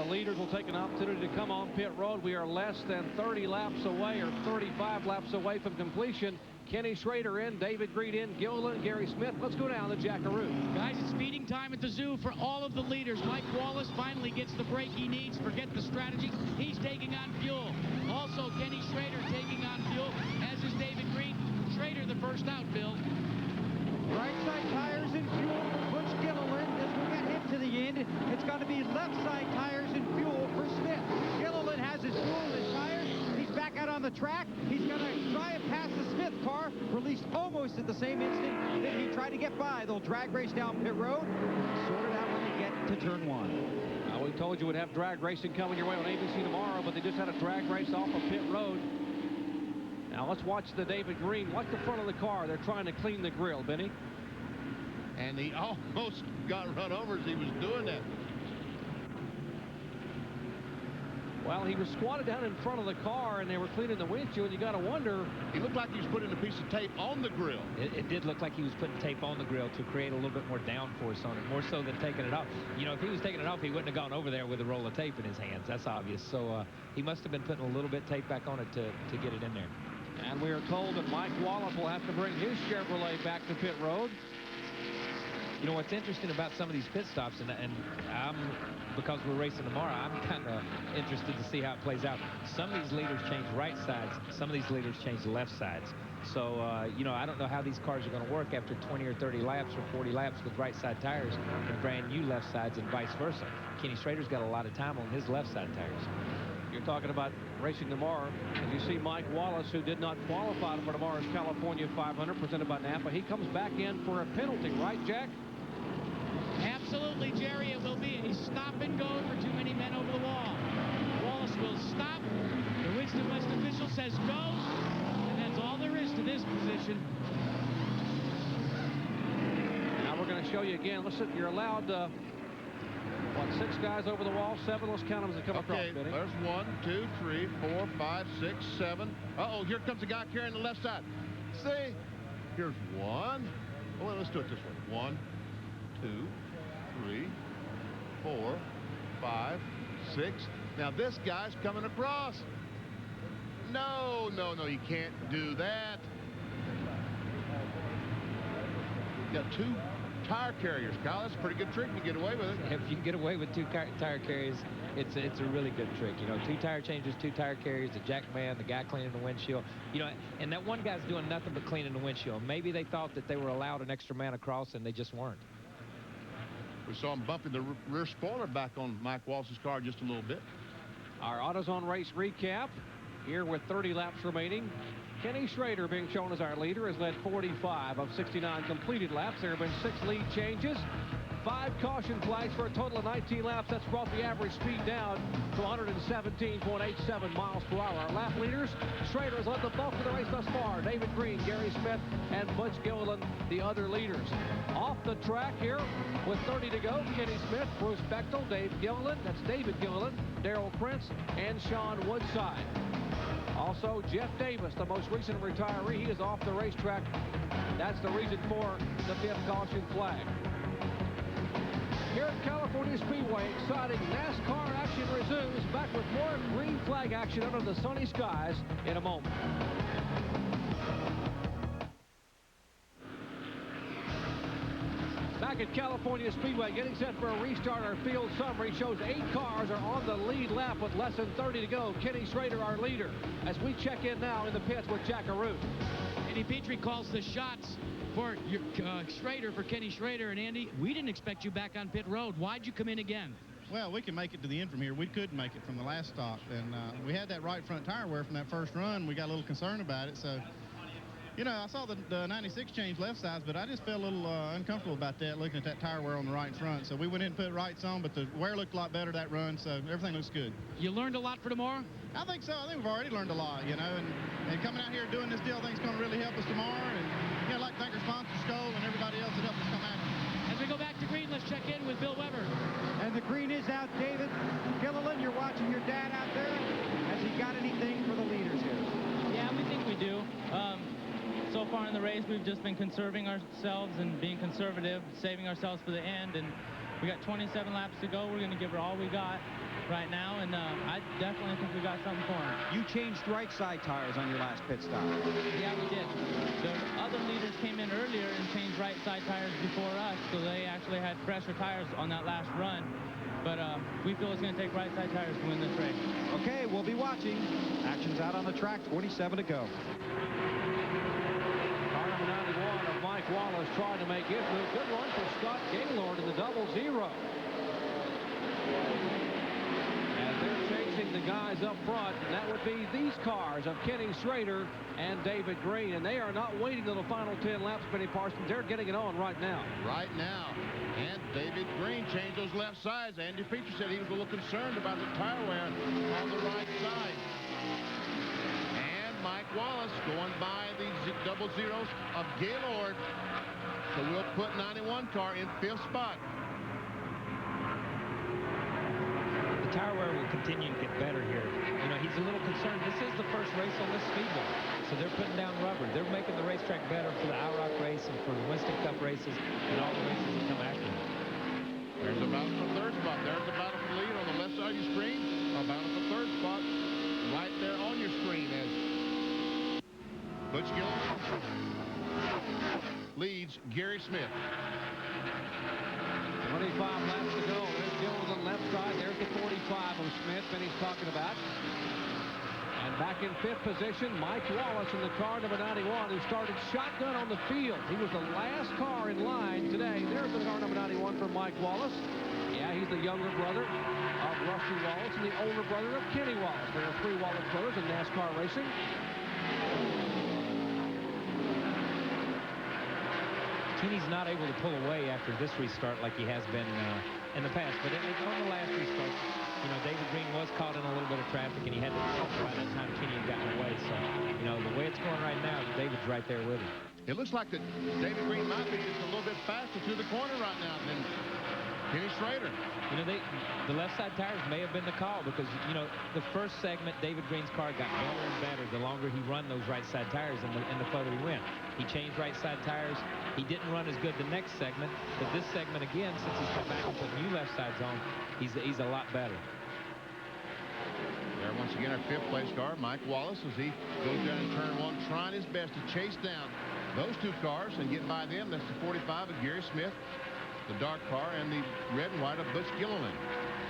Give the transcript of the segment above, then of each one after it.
leaders will take an opportunity to come on pit road. We are less than 30 laps away, or 35 laps away from completion. Kenny Schrader in, David Green in, Gilliland, Gary Smith. Let's go down to Jackaroo. Guys, it's speeding time at the zoo for all of the leaders. Mike Wallace finally gets the break he needs. Forget the strategy. He's taking on fuel. Also, Kenny Schrader taking on fuel, as is David Green. Schrader the first out, Bill. Right side tires and fuel for Butch Gilliland. This will get him to the end. It's going to be left side tires and fuel for Smith. Gilliland has his fuel and his tires. He's back out on the track. He's going to try and pass the Smith car, released almost at the same instant that he tried to get by. They'll drag race down pit road, sort it out when they get to turn one. We told you we'd have drag racing coming your way on ABC tomorrow, but they just had a drag race off of pit road. Now let's watch the David Green. Watch the front of the car. They're trying to clean the grill, Benny. And he almost got run over as he was doing that. Well, he was squatted down in front of the car, and they were cleaning the windshield. You got to wonder. He looked like he was putting a piece of tape on the grill. It did look like he was putting tape on the grill to create a little bit more downforce on it, more so than taking it off. You know, if he was taking it off, he wouldn't have gone over there with a roll of tape in his hands. That's obvious. So he must have been putting a little bit tape back on it to get it in there. And we are told that Mike Wallace will have to bring his Chevrolet back to pit road. You know, what's interesting about some of these pit stops, and because we're racing tomorrow, I'm kind of interested to see how it plays out. Some of these leaders change right sides. Some of these leaders change left sides. So, you know, I don't know how these cars are going to work after 20 or 30 laps or 40 laps with right side tires and brand new left sides and vice versa. Kenny Schrader's got a lot of time on his left side tires. You're talking about racing tomorrow, and you see Mike Wallace, who did not qualify for tomorrow's California 500 presented by Napa. He comes back in for a penalty, right, Jack? Absolutely, Jerry, it will be a stop and go for too many men over the wall. Wallace will stop. The Winston West official says go, and that's all there is to this position. Now we're going to show you again. Listen, you're allowed, what, 6 guys over the wall? 7? Let's count them as they come across, Benny. There's 1, 2, 3, 4, 5, 6, 7. Uh-oh, here comes a guy carrying the left side. See? Here's 1. Well, let's do it this way. 1, 2, 3, 4, 5, 6. Now this guy's coming across. No, you can't do that. You got 2 tire carriers, Kyle. That's a pretty good trick to get away with it. If you can get away with 2 tire carriers, it's a really good trick. You know, 2 tire changes, 2 tire carriers, the jack man, the guy cleaning the windshield. You know, and that one guy's doing nothing but cleaning the windshield. Maybe they thought that they were allowed an extra man across, and they just weren't. We saw him bumping the rear spoiler back on Mike Wallace's car just a little bit. Our AutoZone race recap here with 30 laps remaining. Kenny Schrader, being shown as our leader, has led 45 of 69 completed laps. There have been 6 lead changes, 5 caution flags for a total of 19 laps. That's brought the average speed down to 117.87 miles per hour. Our lap leaders, Schrader has led the bulk of the race thus far. David Green, Gary Smith, and Butch Gilliland, the other leaders. Off the track here with 30 to go, Kenny Smith, Bruce Bechtel, Dave Gilliland, that's David Gilliland, Darrell Prince, and Sean Woodside. Also, Jeff Davis, the most recent retiree, he is off the racetrack. That's the reason for the 5th caution flag. Here at California Speedway, exciting NASCAR action resumes. Back with more green flag action under the sunny skies in a moment. Back at California Speedway, getting set for a restart. Our field summary shows 8 cars are on the lead lap with less than 30 to go. Kenny Schrader, our leader, as we check in now in the pits with Jackaroo. Andy Petrie calls the shots for Schrader, for Kenny Schrader. And Andy, we didn't expect you back on pit road. Why'd you come in again? Well, we can make it to the end from here. We couldn't make it from the last stop. And we had that right front tire wear from that first run. We got a little concerned about it. So, you know, I saw the 96 change left sides, but I just felt a little uncomfortable about that, looking at that tire wear on the right front. So we went in and put rights on, but the wear looked a lot better that run, so everything looks good. You learned a lot for tomorrow? I think so. I think we've already learned a lot, you know, and coming out here doing this deal, I think it's going to really help us tomorrow. And, you know, I'd like to thank our sponsor, Skoll, and everybody else that helped us come out here. As we go back to green, let's check in with Bill Weber. And the green is out, David Gilliland. You're watching your dad out there. Has he got anything for the leaders here? Yeah, we think we do. So far in the race, we've just been conserving ourselves and being conservative, saving ourselves for the end. And we got 27 laps to go. We're going to give it all we got. right now, and I definitely think we got something for him. You changed right side tires on your last pit stop. Yeah, we did. The other leaders came in earlier and changed right side tires before us, so they actually had fresher tires on that last run. But we feel it's going to take right side tires to win this race. Okay, we'll be watching. Action's out on the track, 27 to go. Car number 91 of Mike Wallace trying to make his move. Good run for Scott Gaylord in the 00. As they're chasing the guys up front, and that would be these cars of Kenny Schrader and David Green. And they are not waiting till the final 10 laps, Benny Parsons. They're getting it on right now. Right now. And David Green changed those left sides. Andy Feature said he was a little concerned about the tire wear on the right side. And Mike Wallace going by the 00s of Gaylord. So we'll put 91 car in 5th spot. The tire wear will continue to get better here. You know, he's a little concerned. This is the first race on this Speedway. So they're putting down rubber. They're making the racetrack better for the IROC race and for the Winston Cup races and all the races that come after them. There's a battle for 3rd spot. There's a battle for lead on the left side of your screen. A battle for 3rd spot right there on your screen as Butch Gilliland leads Gary Smith. 25 laps to go. There's Gilliland on the left side. There's the 45 of Smith, Benny's talking about. And back in 5th position, Mike Wallace in the car number 91, who started shotgun on the field. He was the last car in line today. There's the car number 91 for Mike Wallace. Yeah, he's the younger brother of Rusty Wallace and the older brother of Kenny Wallace. There are 3 Wallace brothers in NASCAR racing. Kenny's not able to pull away after this restart like he has been in the past. But on the last restart, you know, David Green was caught in a little bit of traffic, and he had to stop by that time Kenny had gotten away. So, you know, the way it's going right now, David's right there with him. It looks like that David Green might be just a little bit faster through the corner right now than Kenny Schrader. You know, the left side tires may have been the call because, you know, the first segment, David Green's car got better and better the longer he run those right side tires and the further he went. He changed right side tires. He didn't run as good the next segment, but this segment again, since he's come back and put new left sides on, he's a lot better. There once again our 5th place car, Mike Wallace, as he goes down in turn 1, trying his best to chase down those 2 cars and get by them. That's the 45 of Gary Smith, the dark car, and the red and white of Butch Gilliland.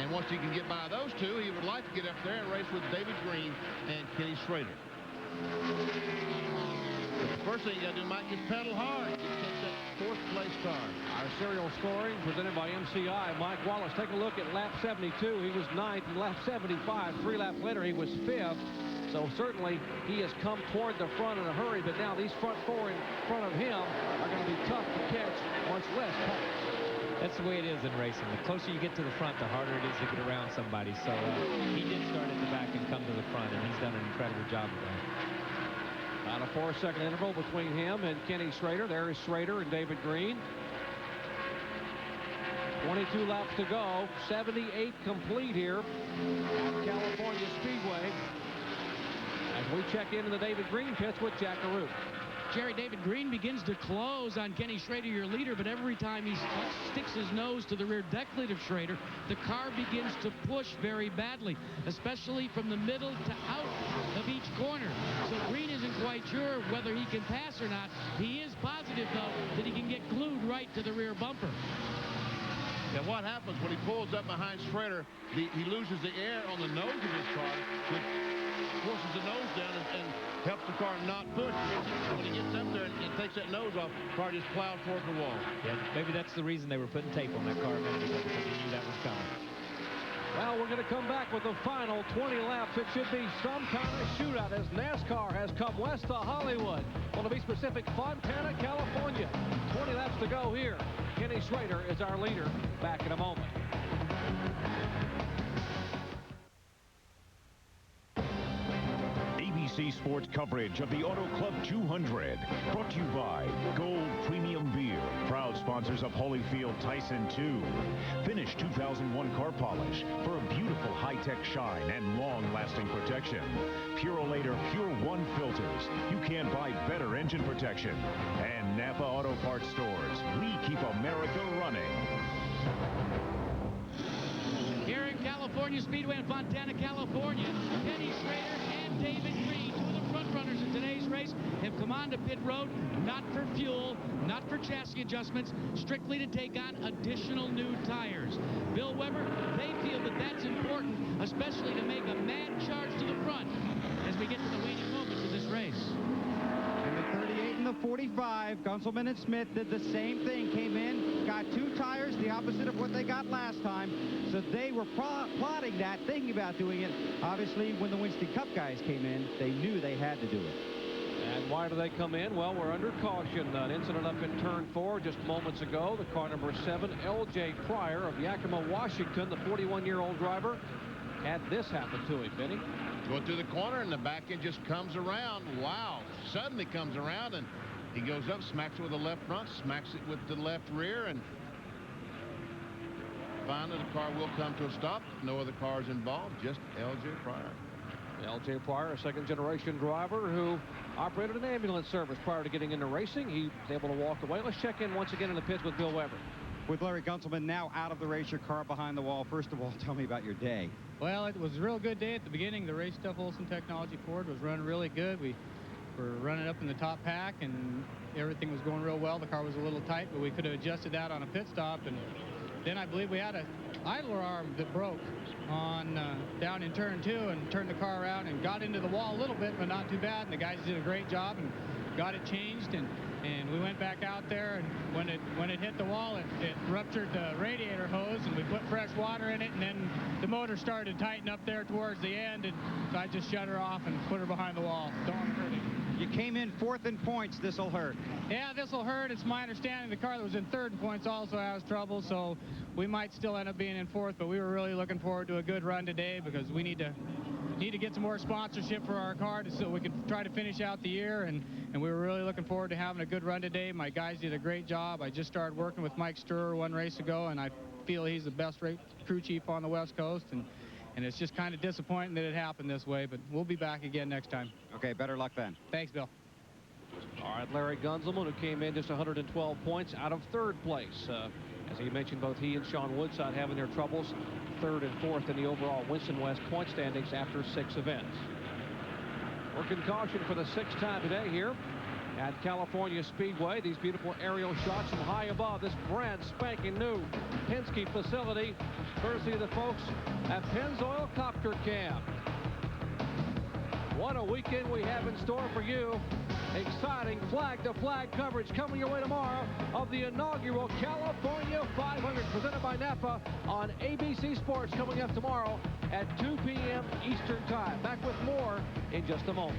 And once he can get by those 2, he would like to get up there and race with David Green and Kenny Schrader. But the first thing you got to do, Mike, is pedal hard. Get that 4th place car. Our serial scoring presented by MCI. Mike Wallace, take a look at lap 72. He was 9th, and lap 75, 3 laps later, he was 5th. So certainly he has come toward the front in a hurry, but now these front 4 in front of him are going to be tough to catch, much less pass. That's the way it is in racing. The closer you get to the front, the harder it is to get around somebody. So he did start at the back and come to the front, and he's done an incredible job of that. About a 4-second interval between him and Kenny Schrader. There is Schrader and David Green. 22 laps to go. 78 complete here at California Speedway. As we check into the David Green pits with Jack Carew. Jerry, David Green begins to close on Kenny Schrader, your leader, but every time he sticks his nose to the rear deck lid of Schrader, the car begins to push very badly, especially from the middle to out of each corner. So Green isn't quite sure whether he can pass or not. He is positive, though, that he can get glued right to the rear bumper. And what happens when he pulls up behind Schrader, he loses the air on the nose of his car, which forces the nose down and helps the car not push. When he gets up there and takes that nose off, the car just plows towards the wall. Yeah, maybe that's the reason they were putting tape on that car a minute ago, because they knew that was coming. Well, we're going to come back with the final 20 laps. It should be some kind of shootout as NASCAR has come west to Hollywood. Well, to be specific, Fontana, California. 20 laps to go here. Kenny Schrader is our leader. Back in a moment. ABC Sports coverage of the Auto Club 200. Brought to you by Gold Premium Beer. Proud sponsors of Holyfield Tyson 2. Finish 2001 car polish for a beautiful high-tech shine and long-lasting protection. Purolator Pure 1 filters. You can't buy better engine protection. And Napa Auto Parts stores. We keep America running. Here in California, California Speedway in Fontana, California. Kenny Schrader and David Green, two of the front runners in today's race, have come on to pit road, not for fuel, not for chassis adjustments, strictly to take on additional new tires. Bill Weber, they feel that that's important, especially to make a mad charge to the front as we get to the waning moments of this race. In the 38 and the 45, Gunselman and Smith did the same thing. Came in, got two tires, the opposite of what they got last time. So they were plotting that, thinking about doing it. Obviously, when the Winston Cup guys came in, they knew they had to do it. And why do they come in? Well, we're under caution. An incident up in turn 4 just moments ago. The car number 7, L.J. Pryor of Yakima, Washington, the 41-year-old driver, had this happen to him, Benny. Going through the corner, and the back end just comes around. Wow. Suddenly comes around, and he goes up, smacks it with the left front, smacks it with the left rear, and finally the car will come to a stop. No other cars involved, just L.J. Pryor. L.J. Pryor, a second-generation driver who operated an ambulance service prior to getting into racing. He was able to walk away. Let's check in once again in the pits with Bill Weber. With Larry Gunselman now out of the race, your car behind the wall. First of all, tell me about your day. Well, it was a real good day at the beginning. The Race Stuff Olson Technology Ford was running really good. We were running up in the top pack, and everything was going real well. The car was a little tight, but we could have adjusted that on a pit stop. And then I believe we had an idler arm that broke on down in turn 2 and turned the car around and got into the wall a little bit, but not too bad. And the guys did a great job and got it changed. And we went back out there, and when it hit the wall, it ruptured the radiator hose, and we put fresh water in it, and then the motor started to tighten up there towards the end, and so I just shut her off and put her behind the wall. Don't want to hurt it. You came in 4th in points. This will hurt. Yeah, this will hurt. It's my understanding the car that was in 3rd in points also has trouble, so we might still end up being in 4th, but we were really looking forward to a good run today because we need to get some more sponsorship for our car so we can try to finish out the year, and we were really looking forward to having a good run today. My guys did a great job. I just started working with Mike Sturr one race ago, and I feel he's the best crew chief on the West Coast, and it's just kind of disappointing that it happened this way, but we'll be back again next time. Okay, better luck then. Thanks, Bill. All right, Larry Gunselman, who came in just 112 points out of 3rd place. As he mentioned, both he and Sean Woodside having their troubles, 3rd and 4th in the overall Winston West point standings after 6 events. Working caution for the 6th time today here at California Speedway. These beautiful aerial shots from high above this brand spanking new Penske facility, courtesy of the folks at Pennzoil Copter Cam. What a weekend we have in store for you. Exciting flag-to-flag coverage coming your way tomorrow of the inaugural California 500 presented by Napa on ABC Sports, coming up tomorrow at 2 p.m. Eastern Time. Back with more in just a moment.